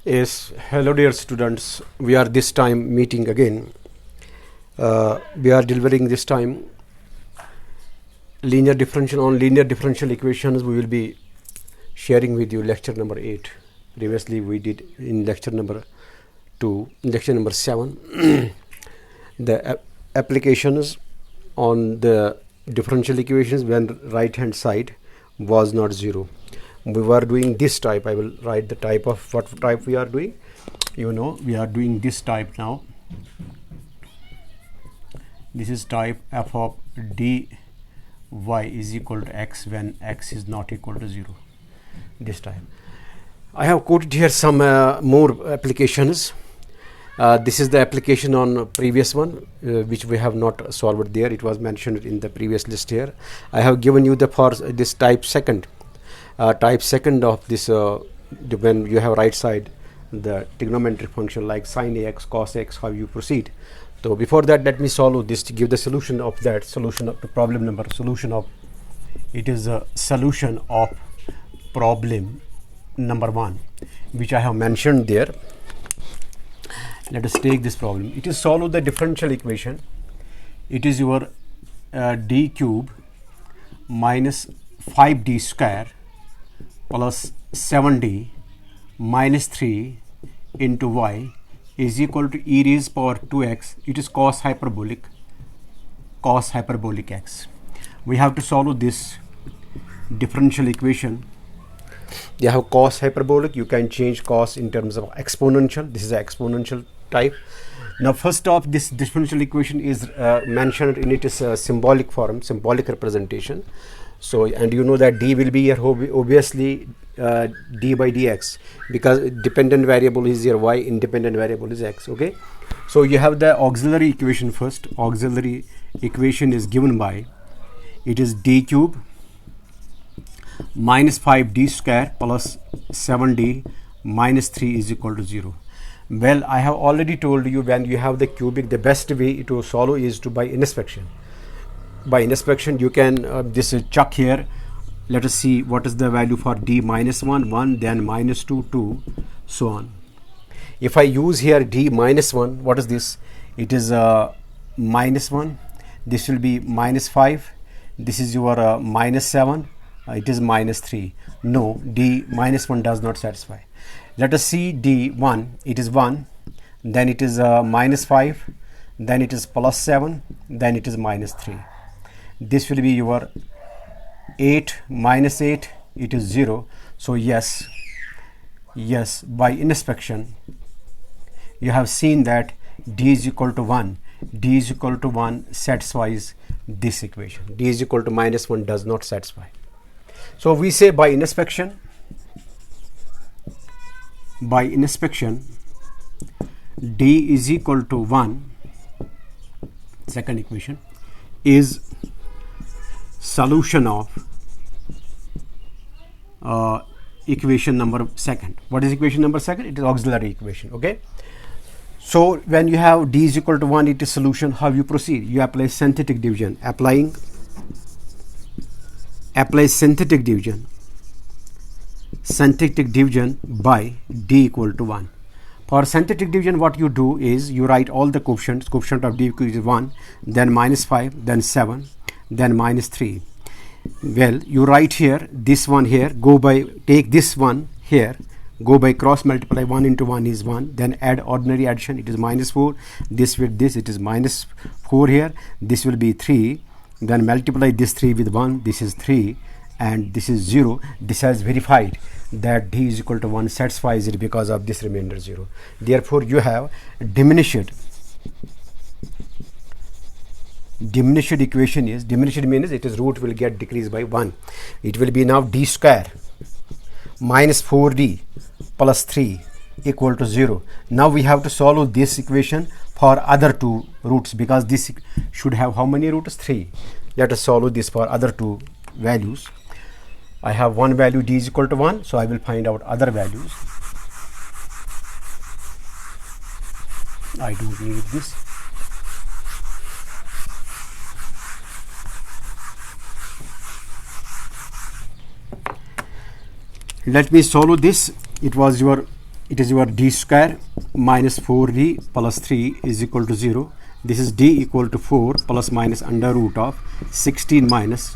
Yes, hello dear students. We are this time meeting again. We are delivering this time linear differential equations. We will be sharing with you lecture number 8. Previously we did in lecture number 2, lecture number 7 the applications on the differential equations when right hand side was not 0. We were doing this type. I will write the type of what type we are doing. We are doing this type now. This is type f of dy is equal to x when x is not equal to 0. This time I have quoted here some more applications. This is the application on previous one, which we have not solved there. It was mentioned in the previous list here. I have given you the for this type second of this when you have right side the trigonometric function like sine ax, cos x, how you proceed. So before that, let me solve this to give the solution of that solution of the problem number. It is a solution of problem number 1, which I have mentioned there. Let us take this problem. It is solve the differential equation. It is your d cube minus 5d square plus 7d minus 3 into y is equal to e raised power 2x. It is cos hyperbolic x. We have to solve this differential equation. They have cos hyperbolic. You can change cos in terms of exponential. This is an exponential type. Now first off, this differential equation is mentioned in it is a symbolic form, symbolic representation. So, and you know that d will be here obviously d by dx, because dependent variable is your y, independent variable is x. Okay, so you have the auxiliary equation first. Auxiliary equation is given by, it is d cube minus 5d square plus 7d minus 3 is equal to 0. Well, I have already told you when you have the cubic, the best way to solve is to by inspection. By inspection, you can this chuck here. Let us see what is the value for d minus 1, then minus 2, 2, so on. If I use here d minus 1, what is this? It is minus 1. This will be minus 5. This is your minus 7. It is minus 3. No, d minus 1 does not satisfy. Let us see d1. It is 1. Then it is minus 5. Then it is plus 7. Then it is minus 3. This will be your 8 minus 8. It is 0. So yes, by inspection you have seen that d is equal to 1. D is equal to 1 satisfies this equation. D is equal to minus 1 does not satisfy. So we say by inspection d is equal to 1, second equation, is solution of equation number second. What is equation number second? It is auxiliary equation. Okay, so when you have d is equal to 1, it is solution. How you proceed? You apply synthetic division. Apply synthetic division by d equal to 1. For synthetic division, what you do is you write all the coefficients. Coefficient of d is 1, then minus 5, then 7, then minus 3. Well, you write here this one here, take this one here, go by cross multiply. 1 into 1 is 1, then add ordinary addition. It is minus 4. This with this, it is minus 4 here. This will be 3. Then multiply this 3 with 1. This is 3 and this is 0. This has verified that d is equal to 1 satisfies it because of this remainder 0. Therefore you have diminished equation is diminished means it is root will get decreased by 1. It will be now d square minus 4d plus 3 equal to 0. Now we have to solve this equation for other two roots, because this should have how many roots? 3. Let us solve this for other two values. I have one value d is equal to 1, so I will find out other values. I don't need this. Let me solve this. It was your it is your d square minus 4d plus 3 is equal to 0. This is d equal to 4 plus minus under root of 16 minus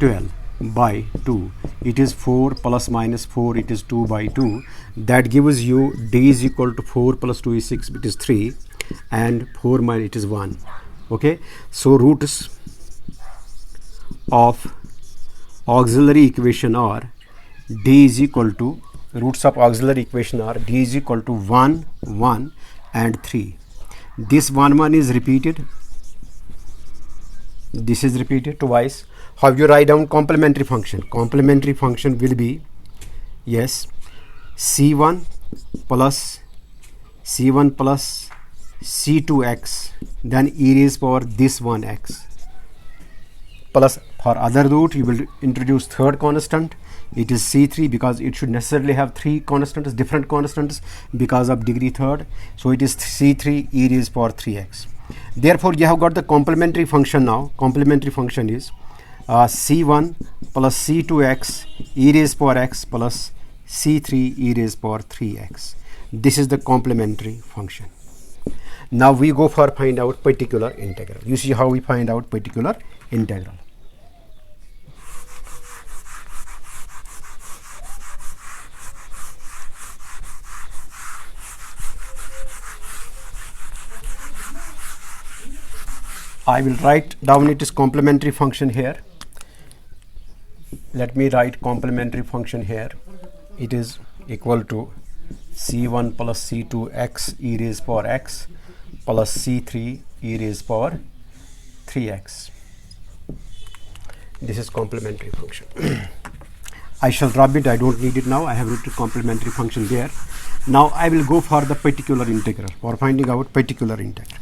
12 by 2. It is 4 plus minus 4, it is 2 by 2. That gives you d is equal to 4 plus 2 is 6, it is 3, and 4 minus it is 1. Okay, so roots of auxiliary equation are d is equal to, roots of auxiliary equation are d is equal to 1, 1 and 3. This 1, 1 is repeated. This is repeated twice. How you write down complementary function? Complementary function will be, yes, c1 plus c2x, then e raised power this one x, plus for other root you will introduce third constant. It is c3 because it should necessarily have three constants, different constants because of degree third. So it is c3 e raised power 3x. Therefore you have got the complementary function now. Complementary function is c1 plus c2x e raised power x plus c3 e raised power 3x. This is the complementary function. Now we go for find out particular integral. You see how we find out particular integral. I will write down its complementary function here. Let me write complementary function here. It is equal to c1 plus c2x e raised power x plus c3 e raised power 3x. This is complementary function. I shall drop it, I don't need it now. I have written complementary function there. Now I will go for the particular integral, for finding out particular integral.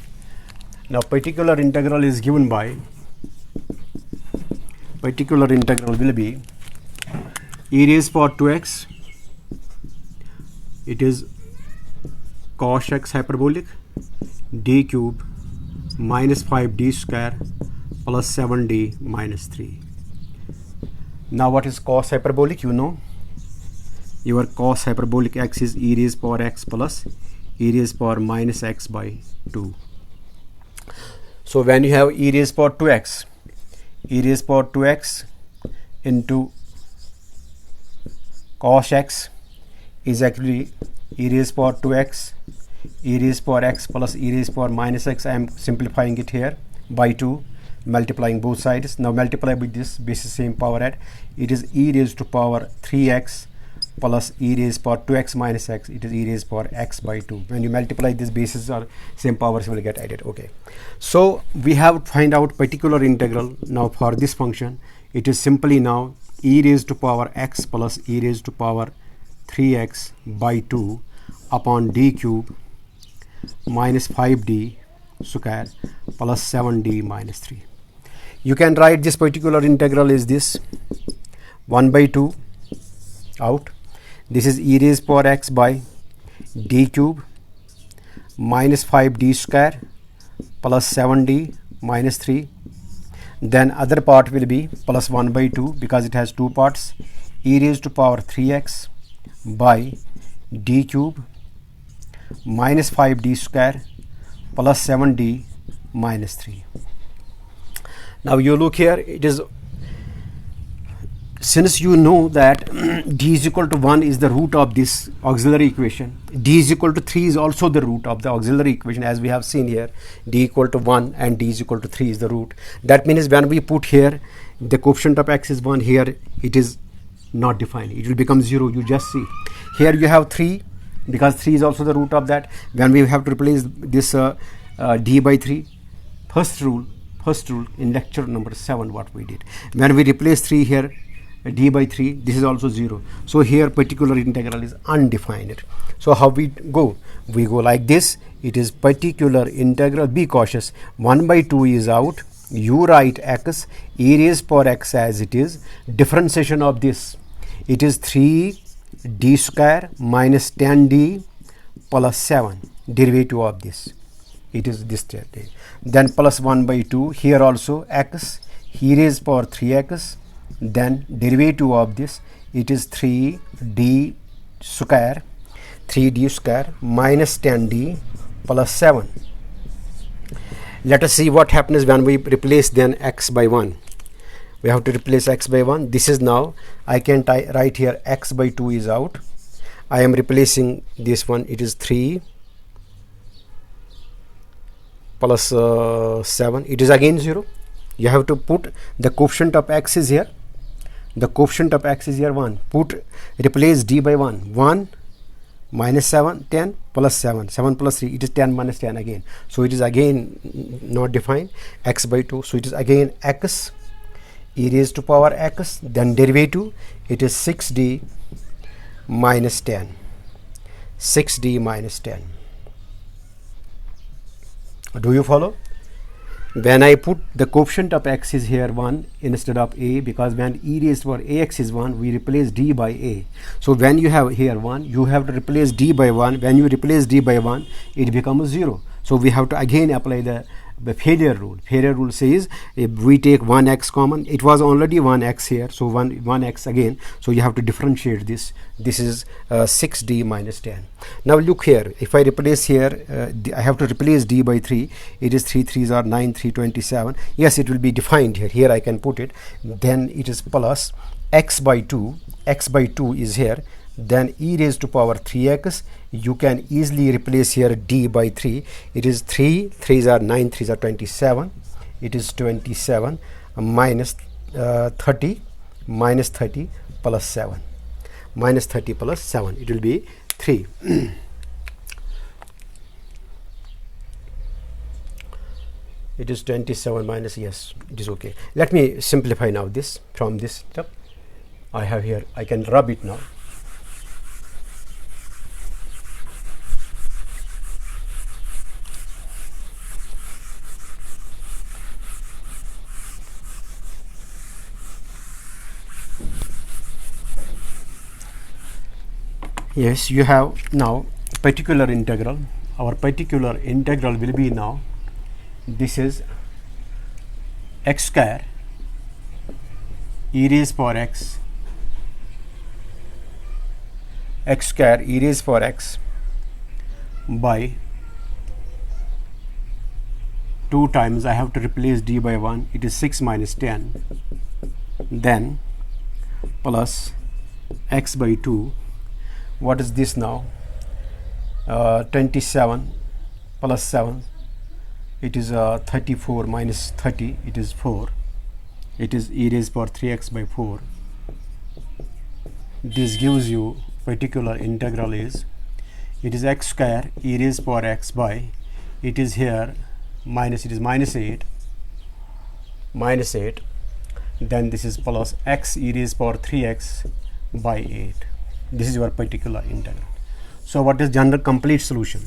Now particular integral is given by, particular integral will be e raised power 2x, it is cos x hyperbolic d cube minus 5d square plus 7d minus 3. Now what is cos hyperbolic? You know, your cos hyperbolic x is e raised power x plus e raised power minus x by 2. So when you have e raised power 2x, e raised power 2x into cos x is actually e raised power 2x e raised power x plus e raised power minus x. I am simplifying it here by 2, multiplying both sides. Now multiply with this, basis same power at, it is e raised to power 3x plus e raised power 2x minus x, it is e raised power x by 2. When you multiply these bases or same powers will get added. Okay, so we have to find out particular integral. Now for this function it is simply now e raised to power x plus e raised to power 3x by 2 upon d cube minus 5d square plus 7d minus 3. You can write this particular integral is this 1 by 2 out. This is e raised power x by d cube minus 5d square plus 7d minus 3. Then other part will be plus 1 by 2 because it has two parts, e raised to power 3x by d cube minus 5d square plus 7d minus 3. Now you look here, it is, since you know that d is equal to 1 is the root of this auxiliary equation, d is equal to 3 is also the root of the auxiliary equation, as we have seen here, d equal to 1 and d is equal to 3 is the root. That means when we put here the coefficient of x is 1, here it is not defined, it will become 0. You just see here you have 3 because 3 is also the root of that. When we have to replace this d by 3, first rule in lecture number 7 what we did, when we replace 3 here, d by 3, this is also 0. So here particular integral is undefined. So how we go? We go like this. It is particular integral, be cautious, 1 by 2 is out, you write x e raised power x as it is, differentiation of this, it is 3d square minus 10d plus 7, derivative of this, it is this, then plus 1 by 2, here also x e raised power 3x, then derivative of this, it is 3d square, 3d square minus 10d plus 7. Let us see what happens when we replace then x by 1. We have to replace x by 1. This is now, I can write here x by 2 is out. I am replacing this one. It is 3 plus 7. It is again 0. You have to put the coefficient of x is here. The coefficient of x is here 1. Replace d by 1. 1 minus 7, 10 plus 7. 7 plus 3. It is 10 minus 10 again. So it is again not defined. X by 2. So it is again x e raised to power x. Then derivative. It is 6d minus 10. 6d minus 10. Do you follow? When I put the coefficient of x is here 1 instead of a, because when e raised to power ax is 1, we replace d by a. So when you have here 1, you have to replace d by 1. When you replace d by 1, it becomes 0. So we have to again apply the failure rule. Failure rule says if we take 1x common, it was already 1x here, so 1x again, so you have to differentiate this. This is 6d minus 10. Now look here, if I replace here, I have to replace d by 3. It is 3 3s are 9, 3 27. Yes, it will be defined here. Here I can put it. Then it is plus x by 2. X by 2 is here. Then e raised to power 3x. You can easily replace here d by 3. It is 3 3s are 9, 3s are 27. It is 27 minus 30 minus 30 plus 7. Minus 30 plus 7. It will be 3. It is 27 minus, yes, it is okay. Let me simplify now this from this step. I have here, I can rub it now. Yes, you have now particular integral. Our particular integral will be now, this is x square e raised power x, x square e raised power x by 2 times, I have to replace d by 1, it is 6 minus 10, then plus x by 2. What is this now? 27 plus 7, it is 34 minus 30, it is 4. It is e raised power 3x by 4. This gives you particular integral is, it is x square e raised power x by, it is here minus, it is minus 8, then this is plus x e raised power 3x by 8. This is your particular integral. So what is general complete solution?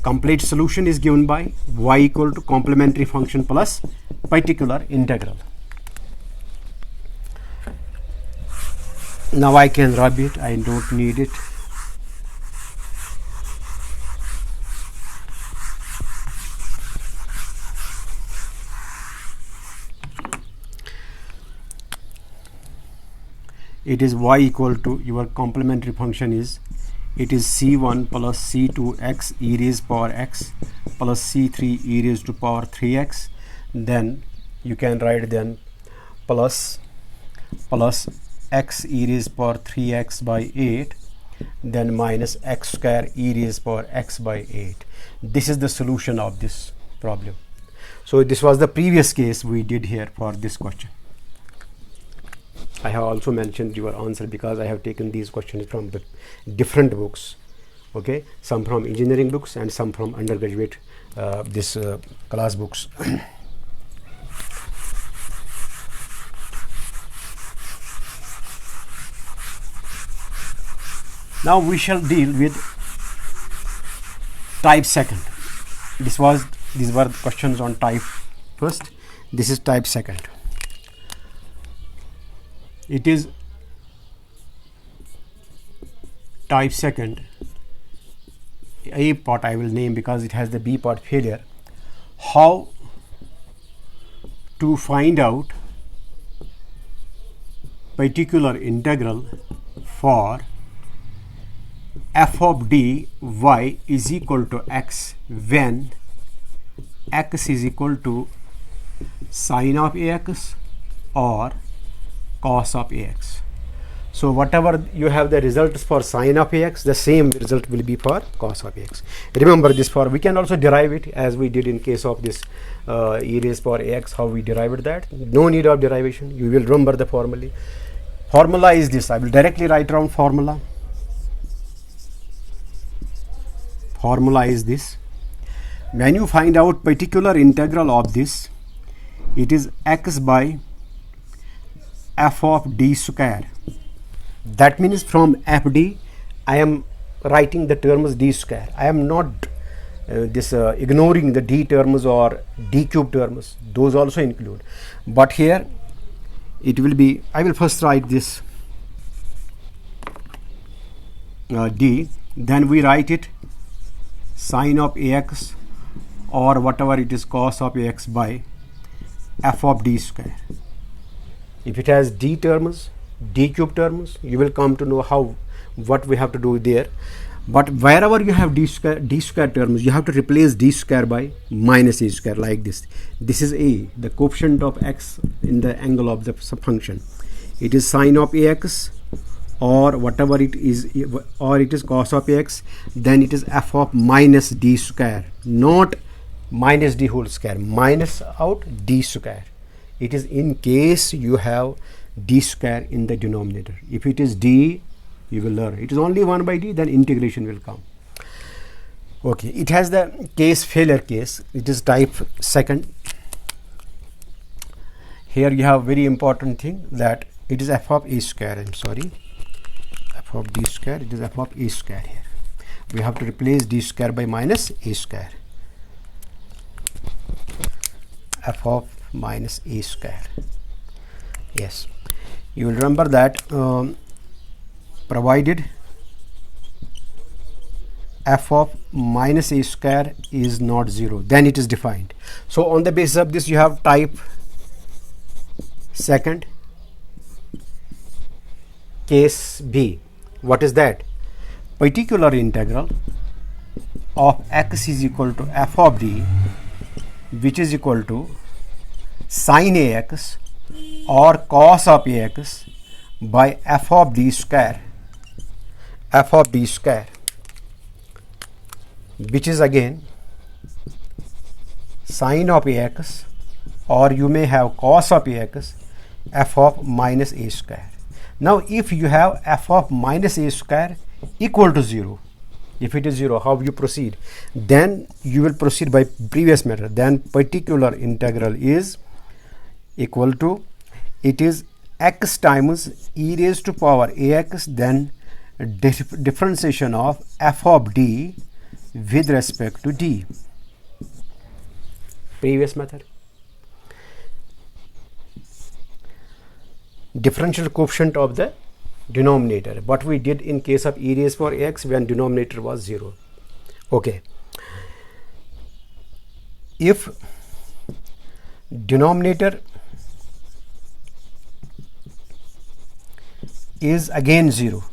Complete solution is given by y equal to complementary function plus particular integral. Now I can rub it, I don't need it. It is y equal to, your complementary function is, it is c1 plus c2 x e raised power x plus c3 e raised to power 3x. Then you can write then plus x e raised power 3x by 8, then minus x square e raised power x by 8. This is the solution of this problem. So this was the previous case we did here for this question. I have also mentioned your answer because I have taken these questions from the different books, okay, some from engineering books and some from undergraduate class books. Now we shall deal with type second. These were the questions on type first. This is type second. It is type second. A part I will name because it has the B part failure. How to find out particular integral for f of dy is equal to x when x is equal to sine of ax or cos of ax. So whatever you have the results for sine of ax, the same result will be for cos of ax. Remember this, for we can also derive it as we did in case of this e raised power ax, how we derived that. No need of derivation, you will remember the formula. Formula is this, I will directly write down formula. Formula is this. When you find out particular integral of this, it is x by f of d square. That means from fd I am writing the terms d square. I am not ignoring the d terms or d cube terms, those also include, but here it will be, I will first write this d, then we write it sine of ax or whatever it is cos of ax by f of d square. If it has d terms, d cube terms, you will come to know how, what we have to do there. But wherever you have d square terms, you have to replace d square by minus a square, like this. This is a, the coefficient of x in the angle of the function. It is sine of ax or whatever it is, or it is cos of ax, then it is f of minus d square, not minus d whole square, minus out d square. It is in case you have d square in the denominator. If it is d, you will learn it is only 1 by d, then integration will come. Okay, it has the case failure case, it is type second. Here you have very important thing, that it is f of a square, I'm sorry, f of d square, it is f of a square. Here we have to replace d square by minus a square, f of minus a square. Yes, you will remember that provided f of minus a square is not 0, then it is defined. So on the basis of this, you have type second, case B. What is that? Particular integral of x is equal to f of d, which is equal to sine ax or cos of ax by f of d square, f of d square, which is again sine of ax, or you may have cos of ax, f of minus a square. Now if you have f of minus a square equal to 0, if it is 0, how you proceed? Then you will proceed by previous method. Then particular integral is equal to, it is x times e raised to power ax, then differentiation of f of d with respect to d. Previous method. Differential coefficient of the denominator, what we did in case of e raised power x when denominator was 0. Okay, if denominator is again 0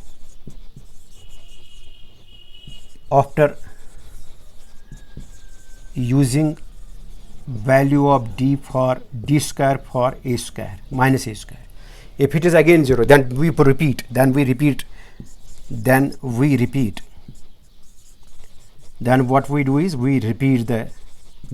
after using value of d for d square for a square minus a square. If it is again 0, then we repeat, then we repeat, then we repeat. Then what we do is we repeat the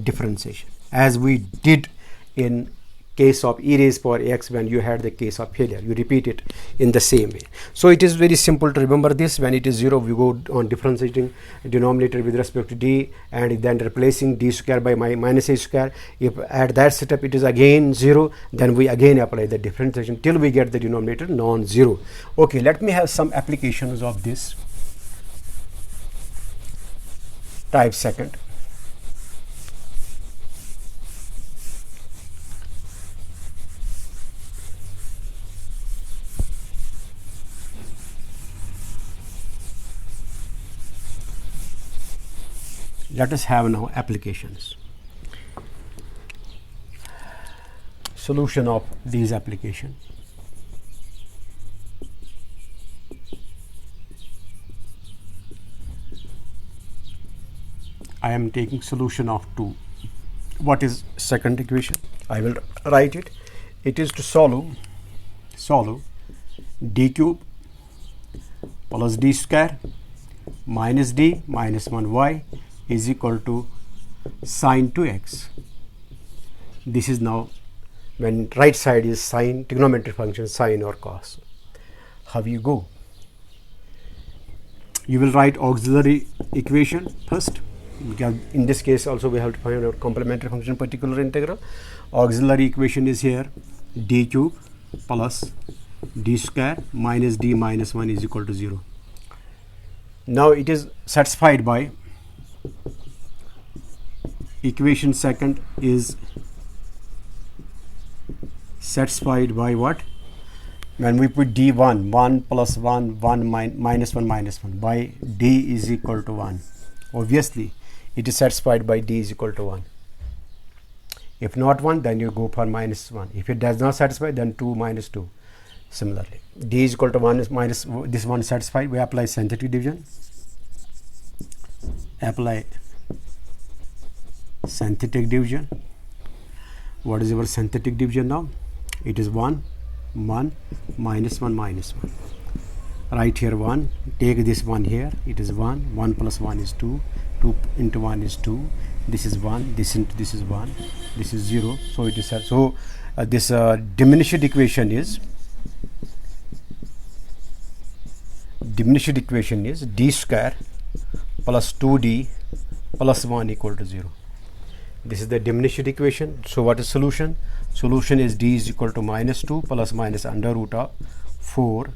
differentiation as we did in case of e raised power x when you had the case of failure. You repeat it in the same way. So it is very simple to remember this. When it is 0, we go on differentiating denominator with respect to d and then replacing d square by minus a square. If at that setup it is again 0, then we again apply the differentiation till we get the denominator non-zero. Okay, let me have some applications of this. Type second. Let us have now applications. Solution of these applications. I am taking solution of 2. What is second equation? I will write it. It is to solve d cube plus d square minus d minus 1y is equal to sine 2x. This is now when right side is sine, trigonometry function sine or cos. How you go? You will write auxiliary equation first, because in this case also we have to find out complementary function particular integral. Auxiliary equation is here d cube plus d square minus d minus 1 is equal to 0. Now it is satisfied by equation second is satisfied by what? When we put d1, 1 plus 1, 1 minus 1 minus 1 by d is equal to 1. Obviously it is satisfied by d is equal to 1. If not 1, then you go for minus 1. If it does not satisfy, then 2 minus 2. Similarly, d is equal to 1 is minus this one is satisfied. We apply synthetic division. Apply synthetic division. What is our synthetic division now? It is 1, 1, minus 1, minus 1. Right here 1. Take this 1 here. It is 1. 1 plus 1 is 2. 2 into 1 is 2. This is 1. This into this is 1. This is 0. So it is this diminished equation is d square plus 2d plus 1 equal to 0. This is the diminished equation. So what is solution? Solution is d is equal to minus 2 plus minus under root of 4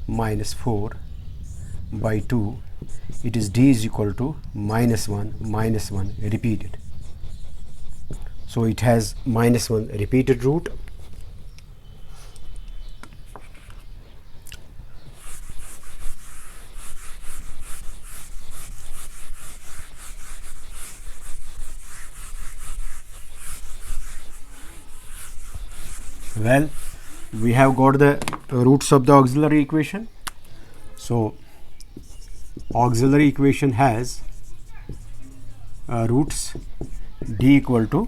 minus 4 by 2. It is d is equal to minus 1 repeated. So it has minus 1 repeated root. Well, we have got the roots of the auxiliary equation. So auxiliary equation has roots d equal to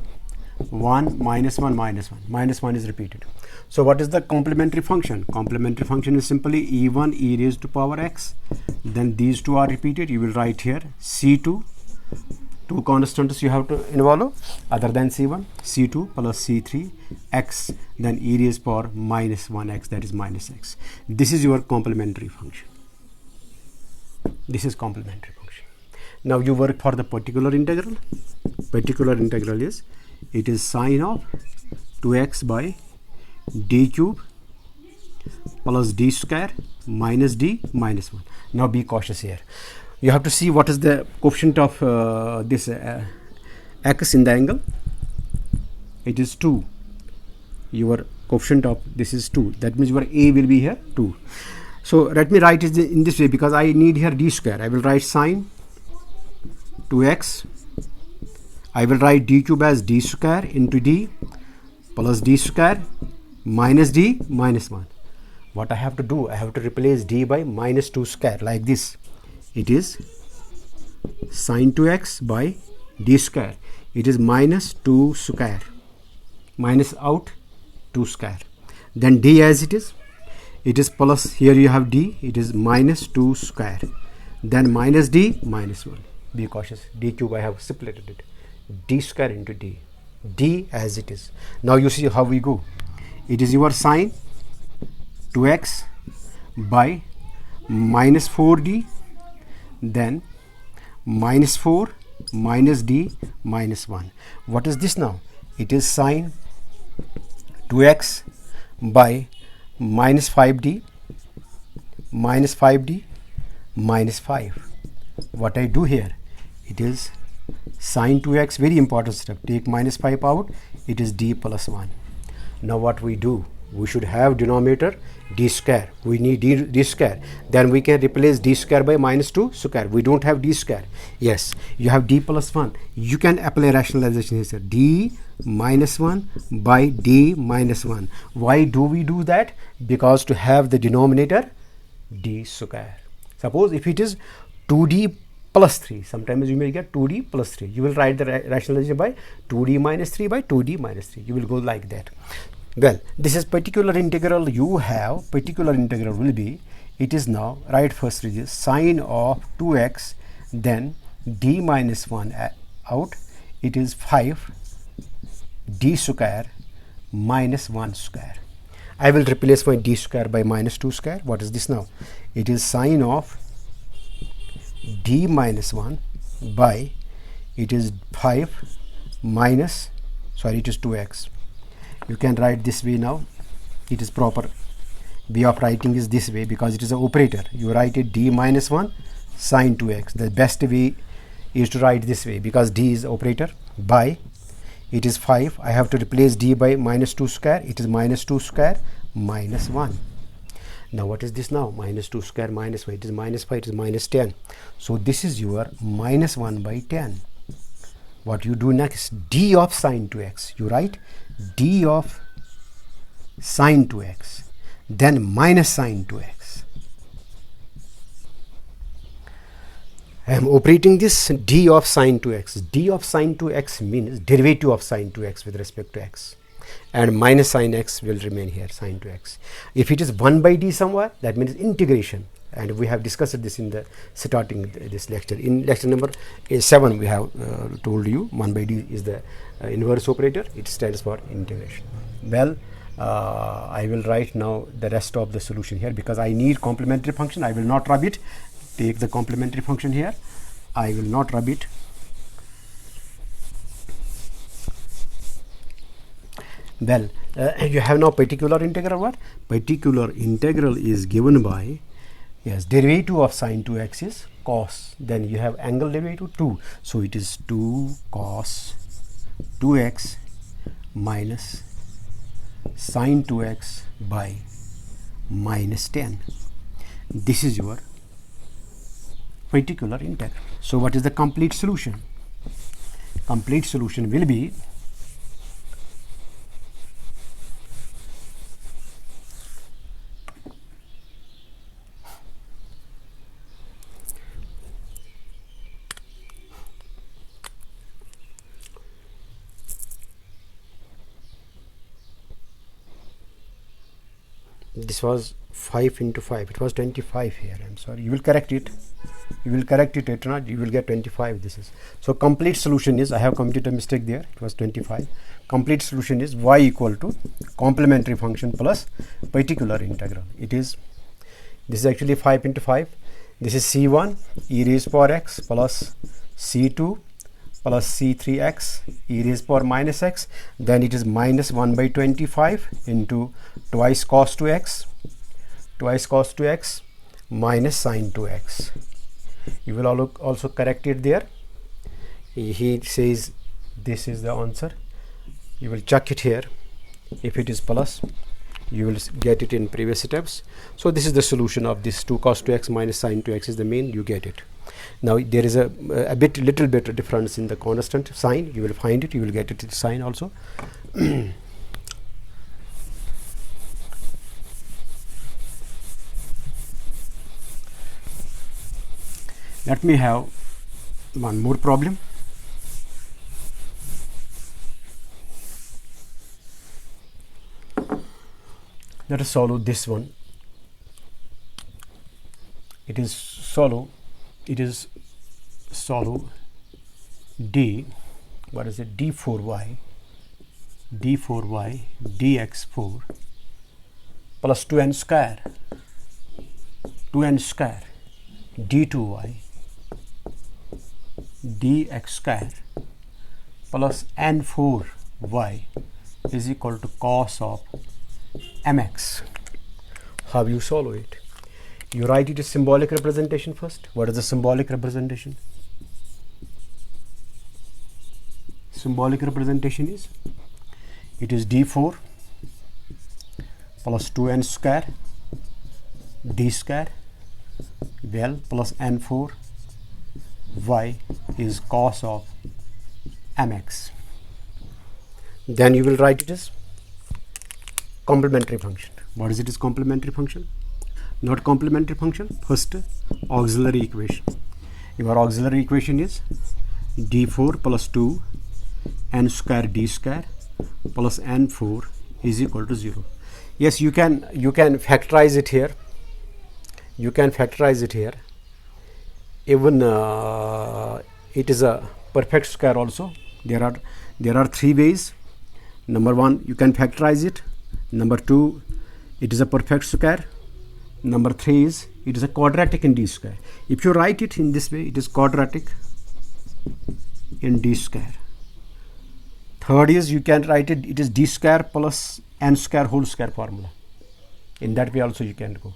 1 minus 1 minus 1. Minus 1 is repeated. So what is the complementary function? Complementary function is simply e1 e raised to power x. Then these two are repeated. You will write here c2. Two constants you have to involve other than c1, c2 plus c3 x, then e raised power minus 1x, that is minus x. This is your complementary function. This is complementary function. Now you work for the particular integral. Particular integral is, it is sine of 2x by d cube plus d square minus d minus 1. Now be cautious here. You have to see what is the coefficient of this x in the angle. It is 2. Your coefficient of this is 2. That means your a will be here 2. So let me write it in this way, because I need here d square. I will write sine 2x. I will write d cube as d square into d plus d square minus d minus 1. What I have to do? I have to replace d by minus 2 square like this. It is sine 2x by d square. It is minus 2 square. Minus out 2 square. Then d as it is plus, here you have d, it is minus 2 square. Then minus d minus 1. Be cautious. D cube I have separated it. D square into d. D as it is. Now you see how we go. It is your sine 2x by minus 4d, then minus 4 minus d minus 1. What is this now? It is sine 2x by minus 5d minus 5d minus 5. What I do here? It is sine 2x, very important step. Take minus 5 out. It is d plus 1. Now what we do? We should have denominator d square. We need d square. Then we can replace d square by minus 2 square. We don't have d square. Yes, you have d plus 1. You can apply rationalization here. D minus 1 by d minus 1. Why do we do that? Because to have the denominator d square. Suppose if it is 2d plus 3. Sometimes you may get 2d plus 3. You will write the rationalization by 2d minus 3 by 2d minus 3. You will go like that. Well, this is particular integral you have. Particular integral will be, it is now, write first is sine of 2x, then d minus 1 out. It is 5 d square minus 1 square. I will replace my d square by minus 2 square. What is this now? It is sine of d minus 1 by, it is 5 minus, sorry, it is 2x. You can write this way now. It is proper way of writing is this way because it is an operator. You write it d minus 1 sine 2x. The best way is to write this way because d is operator by, it is 5. I have to replace d by minus 2 square. It is minus 2 square minus 1. Now what is this now? Minus 2 square minus 5. It is minus 5. It is minus 10. So this is your minus 1 by 10. What you do next? D of sine 2x. You write d of sine 2x. Then minus sine 2x. I am operating this d of sine 2x. D of sine 2x means derivative of sine 2x with respect to x. And minus sine x will remain here, sine 2x. If it is 1 by d somewhere, that means integration. And we have discussed this in the starting this lecture. In lecture number 7, we have told you 1 by d is the inverse operator. It stands for integration. Well, I will write now the rest of the solution here because I need complementary function. I will not rub it. Take the complementary function here. I will not rub it. Well, you have now particular integral. What? Particular integral is given by, yes, derivative of sine 2x is cos. Then you have angle derivative 2. So it is 2 cos 2x minus sine 2x by minus 10. This is your particular integral. So what is the complete solution? Complete solution will be, this was 5 into 5. It was 25 here. I'm sorry. You will correct it. You will correct it later on. You will get 25. This is. So complete solution is, I have committed a mistake there. It was 25. Complete solution is y equal to complementary function plus particular integral. It is, this is actually 5 into 5. This is c1 e raised to power x plus c2 plus c3x e raised to power minus x. Then it is minus 1 by 25 into twice cos 2x, twice cos 2x minus sine 2x. You will also correct it there. He says this is the answer. You will check it here. If it is plus, you will get it in previous steps. So this is the solution of this 2 cos 2x minus sine 2x is the main. You get it. Now there is a little bit difference in the constant sign. You will find it. You will get it in sign also. Let me have one more problem. Let us solve this one. It is solve d, what is it, d4y dx4 plus 2n square d2y dx square plus n4y is equal to cos of mx. How you solve it? You write it as symbolic representation first. What is the symbolic representation? Symbolic representation is, it is d4 plus 2n square d square, well, plus n4 y is cos of mx. Then you will write it as complementary function. What is it? Is complementary function? Not complementary function. First, auxiliary equation. Your auxiliary equation is d4 plus 2 n square d square plus n4 is equal to 0. Yes, you can factorize it here. You can factorize it here. Even it is a perfect square also. There are three ways. Number one, you can factorize it. Number two, it is a perfect square. Number three is it is a quadratic in d square. If you write it in this way, it is quadratic in d square. Third is you can write it is d square plus n square whole square formula. In that way also you can go.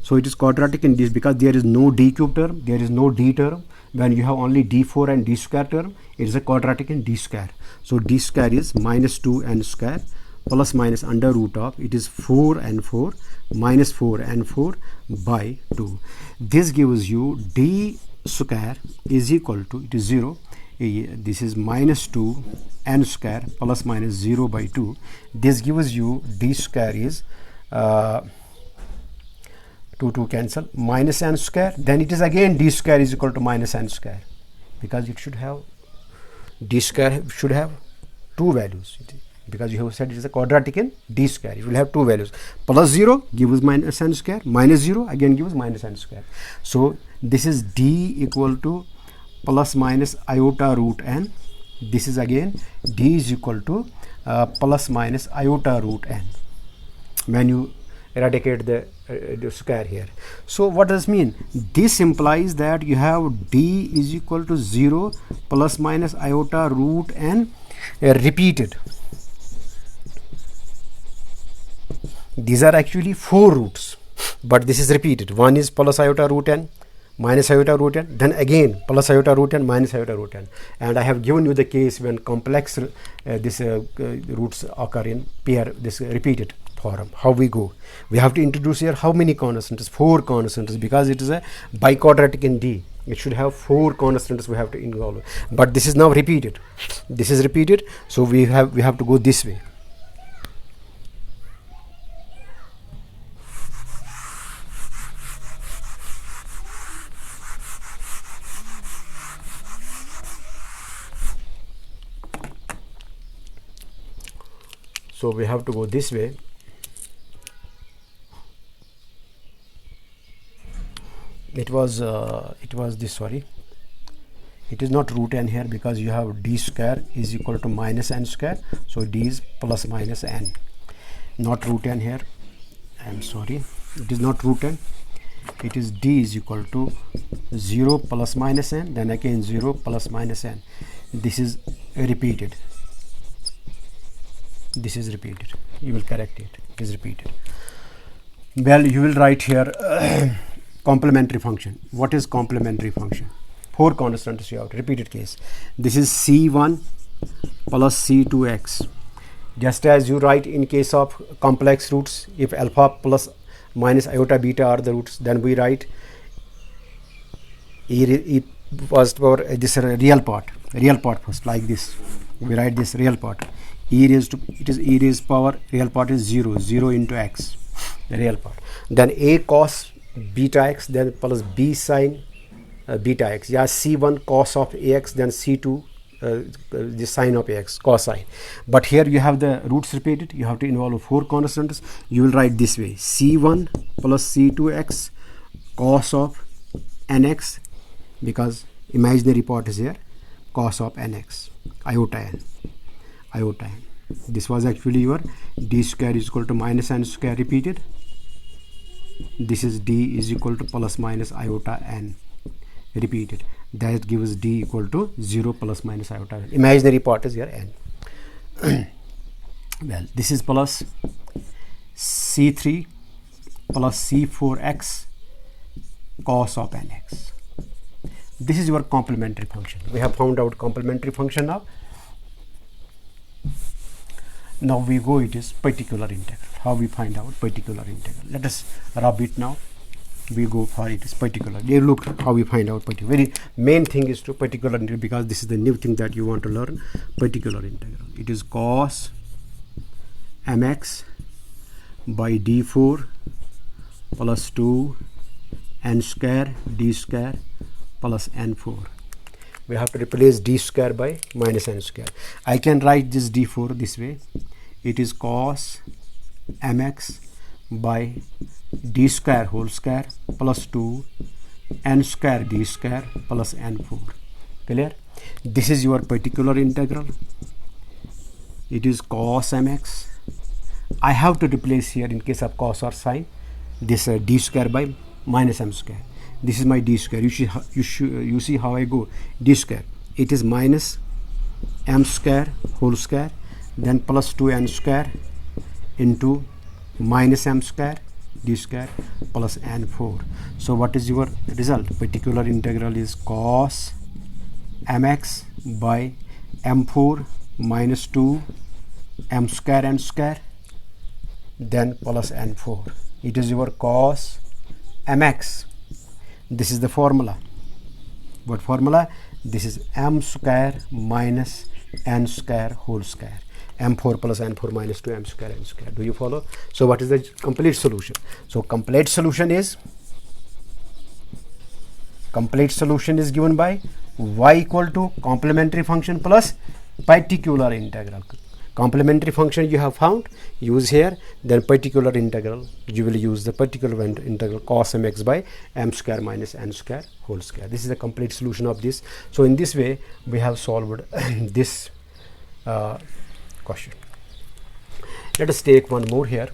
So it is quadratic in this because there is no d cube term, there is no d term. When you have only d4 and d square term, it is a quadratic in d square. So d square is minus 2n square plus minus under root of, it is 4n4 minus 4n4 by 2. This gives you d square is equal to, it is 0. This is minus 2 n square plus minus 0 by 2. This gives you d square is 2 cancel, minus n square, then it is again d square is equal to minus n square, because it should have, d square should have two values, because you have said it is a quadratic in d square. It will have two values. Plus 0 gives minus n square, minus 0 again gives minus n square. So this is d equal to plus minus iota root n. This is again d is equal to plus minus iota root n when you eradicate the square here. So what does mean? This implies that you have d is equal to 0 plus minus iota root n repeated. These are actually 4 roots, but this is repeated. One is plus iota root n, minus iota root n, then again plus iota root n, minus iota root n. And I have given you the case when complex roots occur in pair, this repeated form. How we go? We have to introduce here how many constants? 4 constants, because it is a biquadratic in D. It should have 4 constants we have to involve. But this is now repeated. This is repeated, so we have to go this way. So we have to go this way. It was this, sorry, it is not root n here, because you have d square is equal to minus n square, so d is plus minus n, not root n here. I am sorry, it is not root n, it is d is equal to 0 plus minus n, then again 0 plus minus n. This is repeated. This is repeated. You will correct it. It is repeated. Well, you will write here complementary function. What is complementary function? 4 constants you have, repeated case. This is c1 plus c2x. Just as you write in case of complex roots, if alpha plus minus iota beta are the roots, then we write e first for this real part first, like this. We write this real part. E raised to, it is e raised power, real part is 0 into x, the real part. Then a cos beta x, then plus b sine beta x. Yeah, c1 cos of ax, then c2 the sine of ax, cosine. But here you have the roots repeated. You have to involve 4 constants. You will write this way: c1 plus c2x cos of nx, because imaginary part is here, cos of nx, iota n. This was actually your d square is equal to minus n square repeated. This is d is equal to plus minus iota n repeated. That gives d equal to 0 plus minus iota n. Imaginary part is here n. Well, this is plus c3 plus c4x cos of nx. This is your complementary function. We have found out complementary function now. Now we go, it is particular integral. How we find out particular integral? Let us rub it now. We go for it is particular. They look how we find out particular. Very main thing is to particular integral, because this is the new thing that you want to learn. Particular integral. It is cos mx by d4 plus 2 n square d square plus n4. We have to replace d square by minus n square. I can write this d4 this way. It is cos mx by d square whole square plus 2 n square d square plus n4. Clear? This is your particular integral. It is cos mx. I have to replace here in case of cos or sine this d square by minus m square. This is my d square. You see how I go d square. It is minus m square whole square, then plus 2n square into minus m square d square plus n4. So what is your result? Particular integral is cos mx by m4 minus 2 m square n square then plus n4. It is your cos mx. This is the formula. What formula? This is m square minus n square whole square. m4 plus n4 minus 2 m square n square. Do you follow? So what is the complete solution? So complete solution is given by y equal to complementary function plus particular integral. Complementary function you have found, use here, then particular integral, you will use the particular integral cos mx by m square minus n square whole square. This is the complete solution of this. So in this way we have solved this question. Let us take one more here.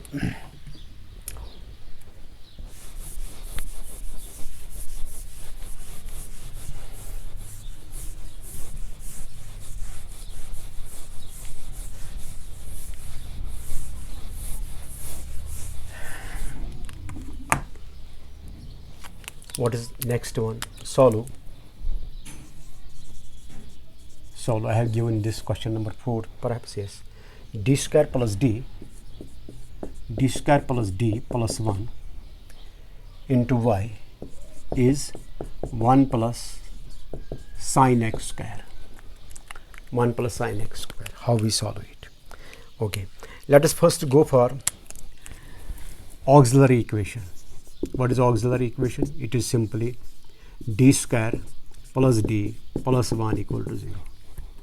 What is next one? Solve. I have given this question number 4, perhaps, yes. D square plus d plus 1 into y is 1 plus sine x square. 1 plus sine x square. How we solve it? Okay. Let us first go for auxiliary equation. What is auxiliary equation? It is simply d square plus d plus 1 equal to 0.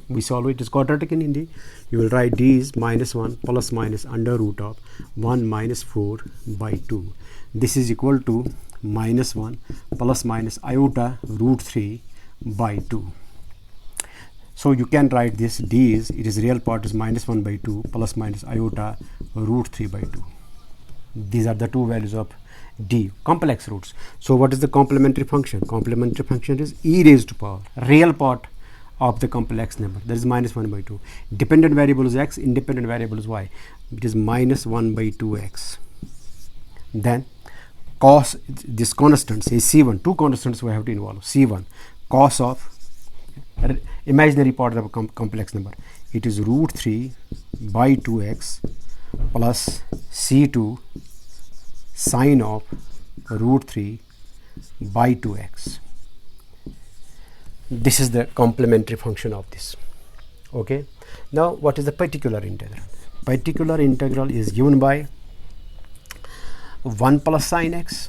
We solve it. It is quadratic in Hindi. You will write d is minus 1 plus minus under root of 1 minus 4 by 2. This is equal to minus 1 plus minus iota root 3 by 2. So you can write this d is, it is real part is minus 1 by 2 plus minus iota root 3 by 2. These are the two values of d, complex roots. So what is the complementary function? Complementary function is e raised to power, real part of the complex number, that is minus 1 by 2. Dependent variable is x, independent variable is y. It is minus 1 by 2x. Then cos, this constant, say c1, two constants we have to involve. c1, cos of imaginary part of a complex number. It is root 3 by 2x plus c2 sine of root 3 by 2x. This is the complementary function of this. Okay. Now what is the particular integral? Particular integral is given by 1 plus sine x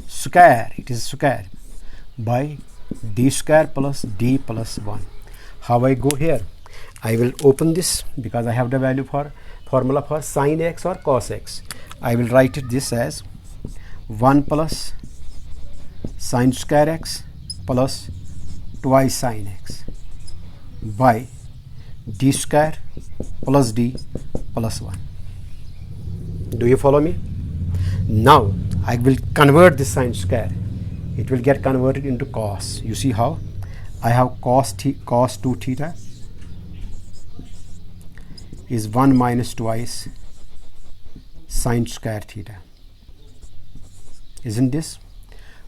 square, it is square, by d square plus d plus 1. How I go here? I will open this because I have the value for formula for sine x or cos x. I will write it this as 1 plus sine square x plus twice sine x by d square plus d plus 1. Do you follow me? Now I will convert this sine square. It will get converted into cos. You see how? I have cos 2 theta is 1 minus twice sine square theta. Isn't this?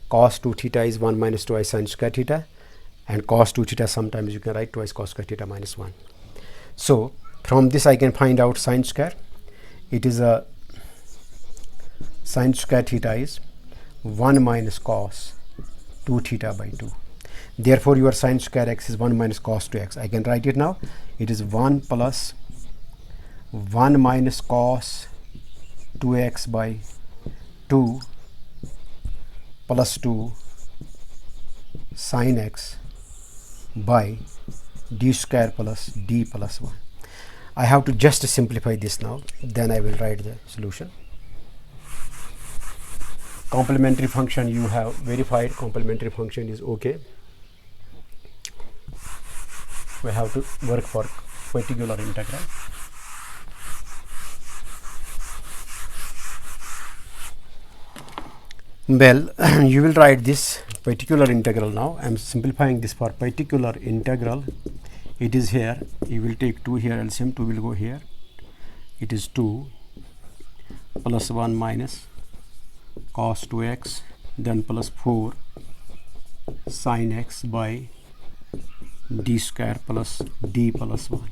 Cos 2 theta is 1 minus twice sine square theta, and cos 2 theta sometimes you can write twice cos square theta minus 1. So from this I can find out sine square. It is a sine square theta is 1 minus cos 2 theta by 2. Therefore your sine square x is 1 minus cos 2x. I can write it now. It is 1 plus 1 minus cos 2x by 2 plus 2 sine x by d square plus d plus 1. I have to just simplify this now, then I will write the solution. Complementary function you have verified, complementary function is okay. We have to work for particular integral. Well, you will write this particular integral now. I am simplifying this for particular integral. It is here. You will take 2 here, LCM 2 will go here. It is 2 plus 1 minus cos 2x, then plus 4 sin x by d square plus d plus 1.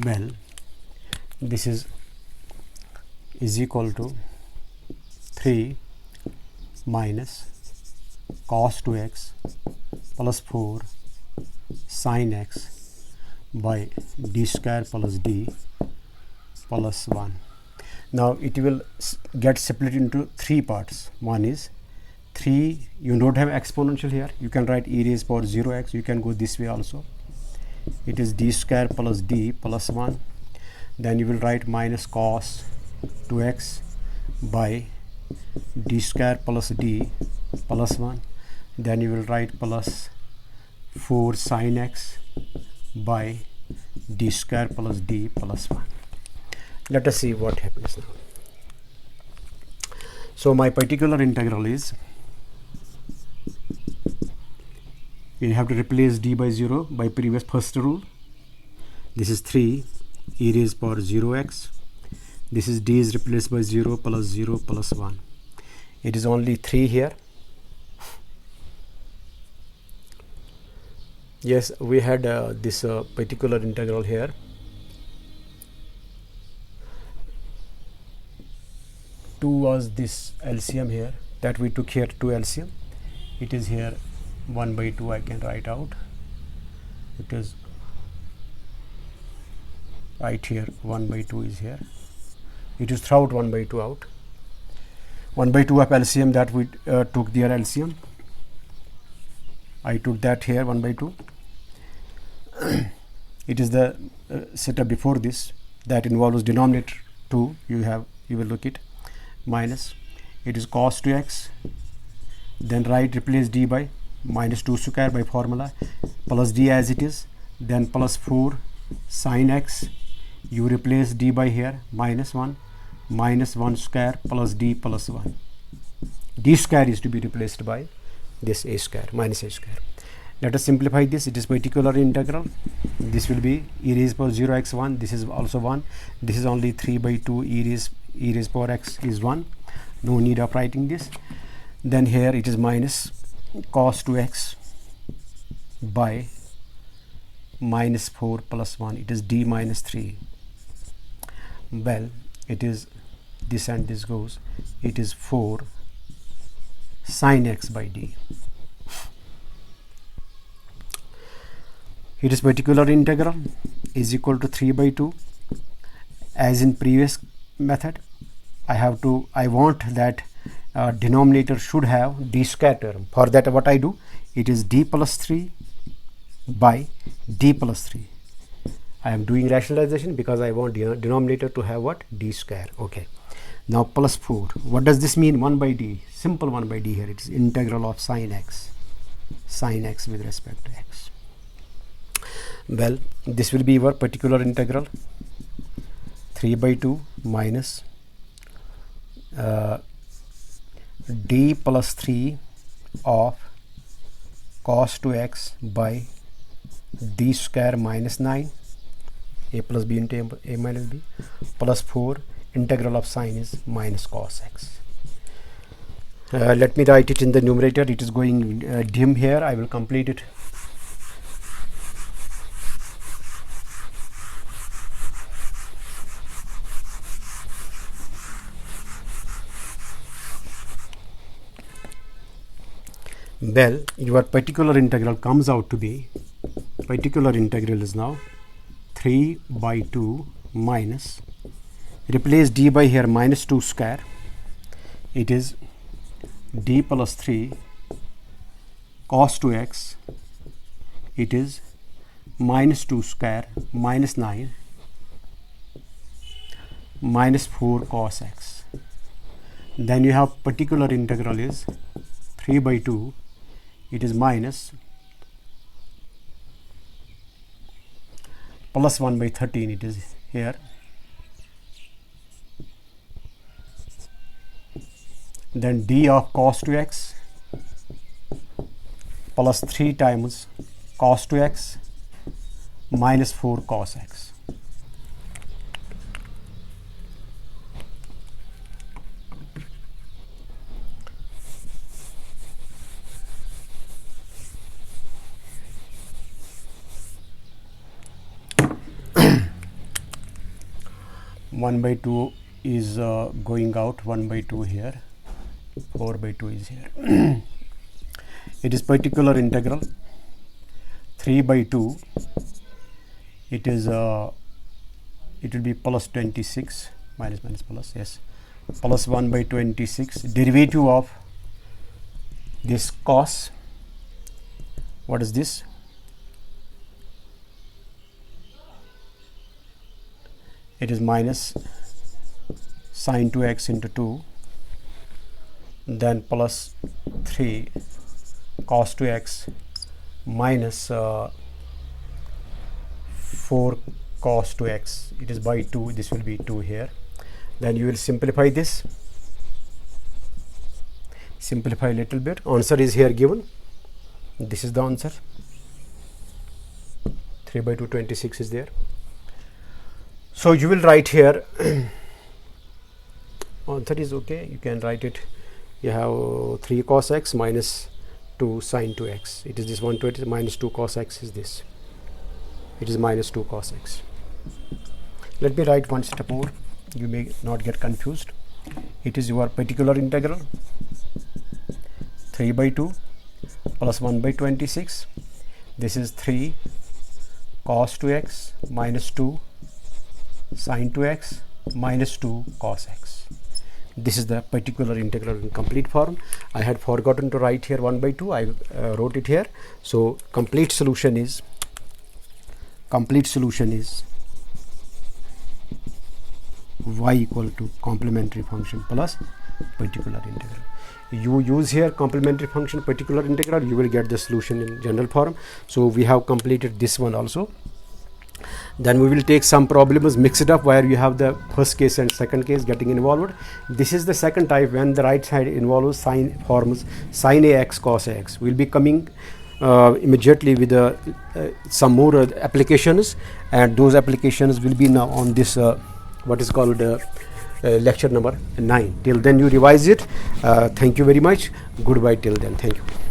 Well, this is equal to 3 minus cos 2x plus 4 sin x by d square plus d plus 1. Now it will get split into 3 parts. One is 3, you don't have exponential here, you can write e raised power 0x, you can go this way also. It is d square plus d plus 1. Then you will write minus cos 2x by d square plus d plus 1. Then you will write plus 4 sin x by d square plus d plus 1. Let us see what happens now. So my particular integral is, you have to replace d by 0 by previous first rule. This is 3 e raised power 0x. This is d is replaced by 0 plus 0 plus 1. It is only 3 here. Yes, we had this particular integral here. Two was this LCM here that we took here, 2 LCM. It is here 1 by 2 I can write out. It is right here, 1 by 2 is here. It is throughout 1 by 2 out. 1 by 2 of LCM that we took their LCM. I took that here 1 by 2. It is the setup before this that involves denominator 2. You will look it minus. It is cos 2x. Then replace d by minus 2 square by formula plus d as it is. Then plus 4 sin x. You replace d by here minus 1 square plus d plus 1. D square is to be replaced by this a square minus a square. Let us simplify this. It is particular integral. This will be e raised power 0x1. This is also 1. This is only 3 by 2 e raised power x is 1. No need of writing this. Then here it is minus cos 2x by minus 4 plus 1. It is d minus 3. Well, it is this and this goes. It is 4 sin x by d. It is particular integral is equal to 3 by 2. As in previous method, I want that denominator should have d square term. For that, what I do, it is d plus 3 by d plus 3. I am doing rationalization because I want denominator to have what? D square. Okay. Now plus 4. What does this mean? 1 by d. Simple 1 by d here. It is integral of sin x. Sin x with respect to x. Well, this will be our particular integral. 3 by 2 minus d plus 3 of cos 2x by d square minus 9, a plus b into a minus b, plus 4 integral of sine is minus cos x. Let me write it in the numerator. It is going dim here. I will complete it. Well, your particular integral comes out to be, particular integral is now 3 by 2 minus, replace d by here, minus 2 square, it is d plus 3 cos 2x, it is minus 2 square minus 9 minus 4 cos x. Then you have particular integral is 3 by 2, it is minus plus 1 by 13, it is here, then d of cos 2x plus 3 times cos 2x minus 4 cos x. One by 2 is going out, 1 by 2 here, 4 by 2 is here. It is particular integral 3 by 2, it is it will be plus 26 minus plus, yes, plus 1 by 26, derivative of this cos, what is this, it is minus sin 2x into 2, then plus 3 cos 2x minus 4 cos 2x, it is by 2, this will be 2 here. Then you will simplify this, simplify a little bit, answer is here given, this is the answer, 3 by 2 26 is there. So you will write here, answer is okay, you can write it, you have 3 cos x minus 2 sin 2x, it is this 120 minus 2 cos x is this, it is minus 2 cos x. Let me write one step more, you may not get confused. It is your particular integral 3 by 2 plus 1 by 26, this is 3 cos 2x minus 2 sin 2x minus 2 cos x. This is the particular integral in complete form. I had forgotten to write here 1 by 2, I wrote it here. So complete solution is y equal to complementary function plus particular integral. You use here complementary function particular integral, you will get the solution in general form. So we have completed this one also. Then we will take some problems mixed up where you have the first case and second case getting involved. This is the second type when the right side involves forms sin ax cos ax. We will be coming immediately with some more applications, and those applications will be now on this what is called lecture number 9. Till then you revise it. Thank you very much. Goodbye till then. Thank you.